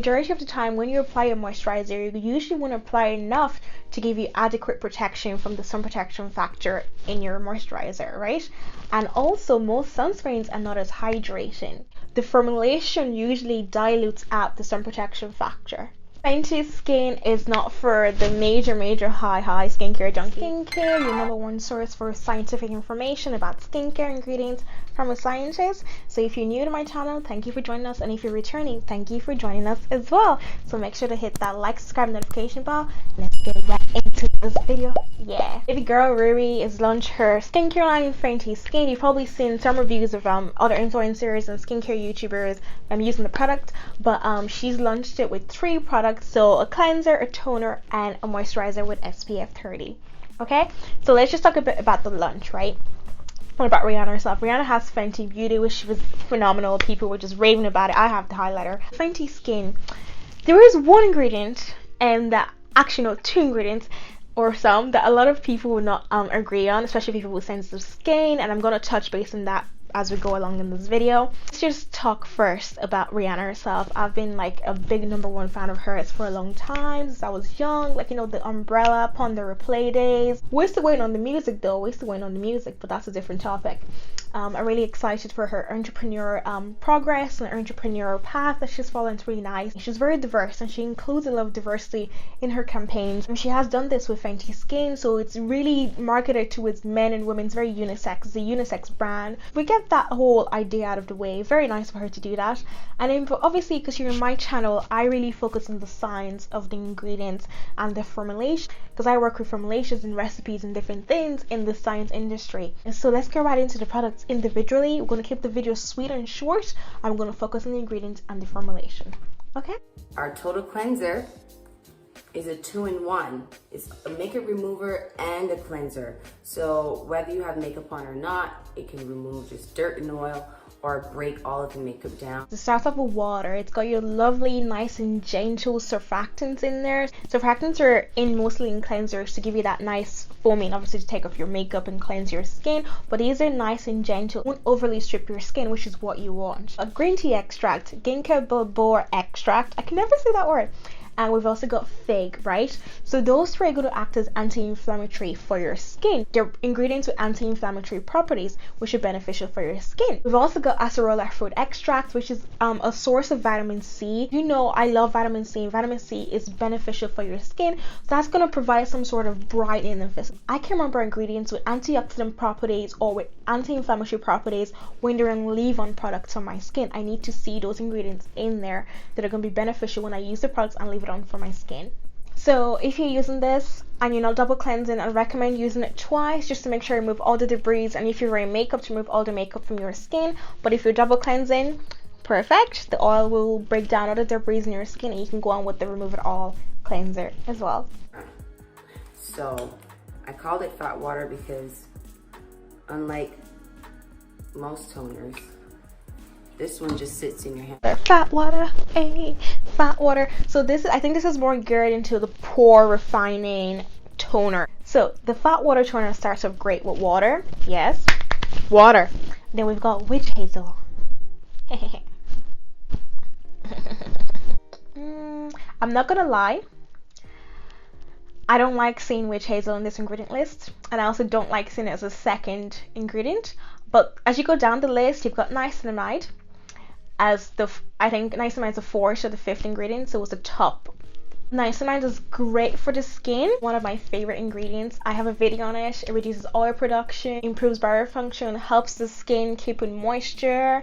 Majority of the time when you apply a moisturizer, you usually want to apply enough to give you adequate protection from the sun protection factor in your moisturizer, right? And also most sunscreens are not as hydrating. The formulation usually dilutes out the sun protection factor. FENTY Skin is not for the major high skincare junkie. Skincare, your #1 source for scientific information about skincare ingredients from a scientist. So if you're new to my channel, thank you for joining us, and if you're returning, thank you for joining us as well. So make sure to hit that like, subscribe, notification bell. Let's get right into this video. Yeah, baby girl Riri is launched her skincare line in FENTY Skin. You've probably seen some reviews of other influencers and skincare YouTubers using the product, but she's launched it with 3 products. So a cleanser, a toner, and a moisturizer with SPF 30. Okay, so let's just talk a bit about the launch, right? What about Rihanna herself? Rihanna has Fenty Beauty, which was phenomenal. People were just raving about it. I have the highlighter. FENTY Skin. There is one ingredient, and that actually no, 2 ingredients or some that a lot of people will not agree on, especially people with sensitive skin, and I'm going to touch base on that as we go along in this video. Let's just talk first about Rihanna herself. I've been like a big #1 fan of hers for a long time, since I was young, like, you know, the umbrella upon the replay days. We're still waiting on the music though, but that's a different topic. I'm really excited for her entrepreneur progress and her entrepreneur path that she's following. It's really nice. She's very diverse and she includes a lot of diversity in her campaigns, and she has done this with FENTY Skin, so it's really marketed towards men and women. It's very unisex. It's a unisex brand. We get that whole idea out of the way. Very nice for her to do that. And then obviously, because you're in my channel, I really focus on the science of the ingredients and the formulation, because I work with formulations and recipes and different things in the science industry. And so let's get right into the products individually. We're going to keep the video sweet and short. I'm going to focus on the ingredients and the formulation. Okay, our total cleanser is a 2-in-1. It's a makeup remover and a cleanser. So whether you have makeup on or not, it can remove just dirt and oil or break all of the makeup down. It starts off with water. It's got your lovely, nice and gentle surfactants in there. Surfactants are in mostly in cleansers to give you that nice foaming, obviously to take off your makeup and cleanse your skin, but these are nice and gentle. Won't overly strip your skin, which is what you want. A green tea extract, ginkgo biloba extract. I can never say that word. And we've also got fig, right? So those 3 are going to act as anti-inflammatory for your skin. They're ingredients with anti-inflammatory properties, which are beneficial for your skin. We've also got acerola fruit extract, which is a source of vitamin C. You know, I love vitamin C, and vitamin C is beneficial for your skin. So that's going to provide some sort of brightening and fizz. I can remember ingredients with antioxidant properties or with anti-inflammatory properties when they're in leave-on products on my skin. I need to see those ingredients in there that are going to be beneficial when I use the products and leave it on for my skin. So if you're using this and you're not double cleansing, I recommend using it twice just to make sure you remove all the debris, and if you're wearing makeup, to remove all the makeup from your skin. But if you're double cleansing, perfect. The oil will break down all the debris in your skin, and you can go on with the remove it all cleanser as well. So I called it fat water because unlike most toners, this one just sits in your hand. Fat water, hey, fat water. So this is, I think this is more geared into the pore refining toner. So the fat water toner starts off great with water. Yes, water. Then we've got witch hazel. I'm not gonna lie, I don't like seeing witch hazel in this ingredient list, and I also don't like seeing it as a second ingredient. But as you go down the list, you've got niacinamide as I think niacinamide is the 4th or the 5th ingredient, so it's the top. Niacinamide is great for the skin. One of my favorite ingredients. I have a video on it. It reduces oil production, improves barrier function, helps the skin keep in moisture,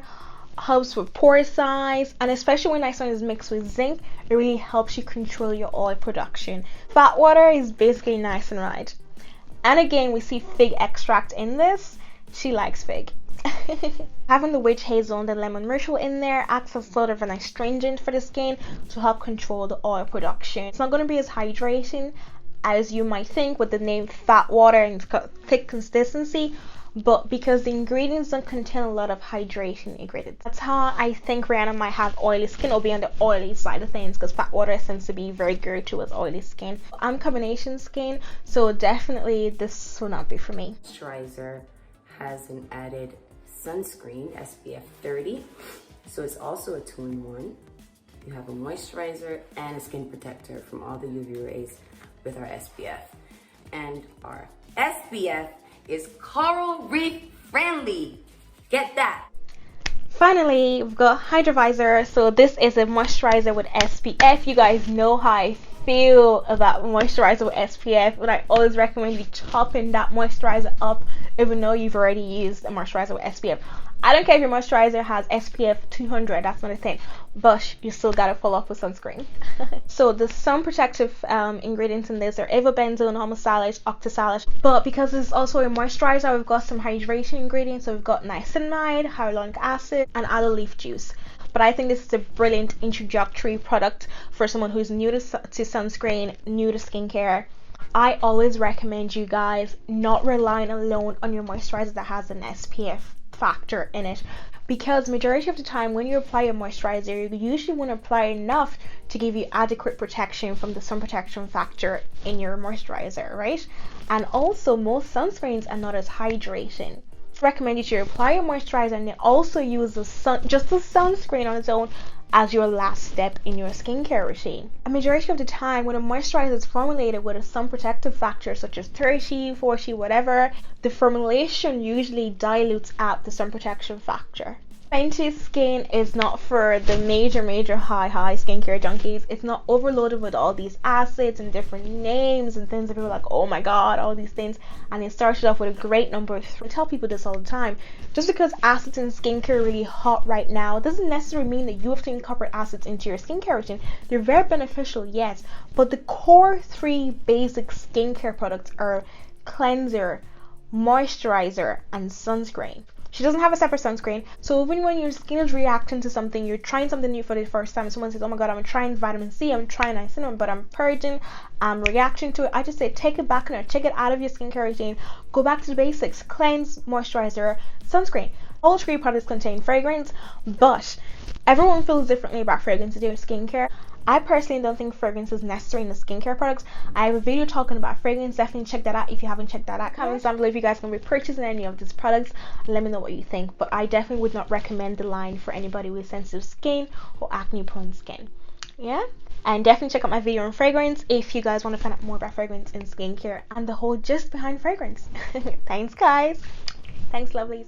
helps with pore size, and especially when niacinamide is mixed with zinc, it really helps you control your oil production. Fat water is basically niacinamide. And again, we see fig extract in this. She likes fig. Having the witch hazel and the lemon myrtle in there acts as sort of an astringent for the skin to help control the oil production. It's not going to be as hydrating as you might think with the name fat water and it's got thick consistency, but because the ingredients don't contain a lot of hydrating ingredients. That's how I think Rihanna might have oily skin, or be on the oily side of things, because fat water tends to be very geared towards oily skin. I'm combination skin, so definitely this will not be for me. Moisturizer has an added sunscreen, SPF 30, so it's also a 2-in-1. You have a moisturizer and a skin protector from all the UV rays with our SPF. And our SPF is coral reef friendly. Get that. Finally, we've got Hydrovisor. So this is a moisturizer with SPF. You guys know how I feel about moisturizer with SPF, but I always recommend you topping that moisturizer up even though you've already used a moisturizer with SPF. I don't care if your moisturizer has SPF 200, that's not a thing, but you still gotta follow up with sunscreen. So the sun protective ingredients in this are avobenzone, homosalate, octisalate, but because this is also a moisturizer, we've got some hydration ingredients. So we've got niacinamide, hyaluronic acid, and aloe leaf juice. But I think this is a brilliant introductory product for someone who's new to sunscreen, new to skincare. I always recommend you guys not relying alone on your moisturizer that has an SPF factor in it, because majority of the time when you apply a moisturizer, you usually want to apply enough to give you adequate protection from the sun protection factor in your moisturizer, right? And also most sunscreens are not as hydrating. Recommend you to apply your moisturizer and then also use the sunscreen on its own as your last step in your skincare routine. A majority of the time when a moisturizer is formulated with a sun protective factor such as 30, 40, whatever, the formulation usually dilutes out the sun protection factor. FENTY skin is not for the major high skincare junkies. It's not overloaded with all these acids and different names and things that people are like, oh my god, all these things. And it started off with a great number of I tell people this all the time. Just because acids in skincare are really hot right now doesn't necessarily mean that you have to incorporate acids into your skincare routine. They're very beneficial, yes, but the core 3 basic skincare products are cleanser, moisturizer, and sunscreen. She doesn't have a separate sunscreen. So even when your skin is reacting to something, you're trying something new for the first time, someone says, oh my god, I'm trying vitamin C, I'm trying niacinamide, but I'm purging, I'm reacting to it, I just say take it back in there, take it out of your skincare routine, go back to the basics, cleanse, moisturizer, sunscreen. All 3 products contain fragrance, but everyone feels differently about fragrance in their skincare. I personally don't think fragrance is necessary in the skincare products. I have a video talking about fragrance. Definitely check that out if you haven't checked that out. Comment down below if you guys can be purchasing any of these products. Let me know what you think. But I definitely would not recommend the line for anybody with sensitive skin or acne prone skin. Yeah? And definitely check out my video on fragrance if you guys want to find out more about fragrance in skincare and the whole gist behind fragrance. Thanks guys. Thanks lovelies.